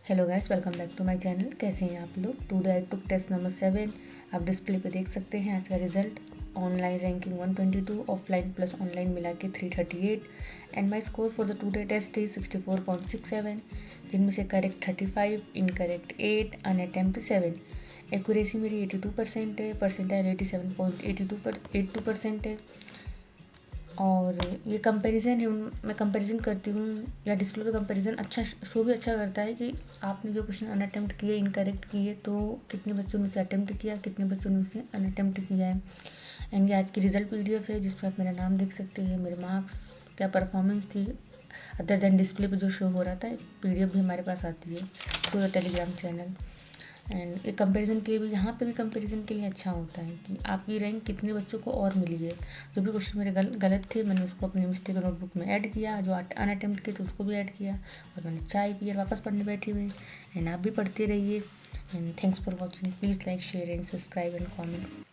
Hello guys, welcome back to my channel. कैसे हैं आप लोग। Today I took test number 7। आप डिस्प्ले पे देख सकते हैं आज का result. Online ranking 122, offline plus online मिला के 338 and my score for the today test is 64.67, जिनमें से करेक्ट 35, इनकरेक्ट 8, अनअटेम्प्ट 7। एक्यूरेसी मेरी 82% है, परसेंटाइल 87.82% है। और ये कंपैरिजन है, मैं कंपैरिजन करती हूँ या डिस्प्ले पे कंपैरिजन अच्छा शो भी अच्छा करता है कि आपने जो क्वेश्चन अनअटेम्प्ट किए, इनकरेक्ट किए, तो कितने बच्चों ने उसे अटेम्प्ट किया, कितने बच्चों ने उसे अनअटेम्प्ट किया है। एंड ये आज की रिजल्ट पीडीएफ है जिस पर आप मेरा नाम देख सकते हैं, मेरे मार्क्स, क्या परफॉर्मेंस थी अदर देन डिस्प्ले पे जो शो हो रहा था। पीडीएफ भी हमारे पास आती है through the Telegram channel. And एक कंपैरिजन के लिए भी, यहाँ पे भी कंपैरिजन के लिए अच्छा होता है कि आपकी रैंक कितने बच्चों को और मिली है। जो भी क्वेश्चन मेरे गलत थे, मैंने उसको अपनी मिस्टेक नोटबुक में ऐड किया, जो अनअटेम्प्ट किए तो उसको भी ऐड किया, और मैंने चाय पी और वापस पढ़ने बैठी हुई। एंड आप भी पढ़ते रहिए। And thanks for watching. Please like, share and subscribe and comment.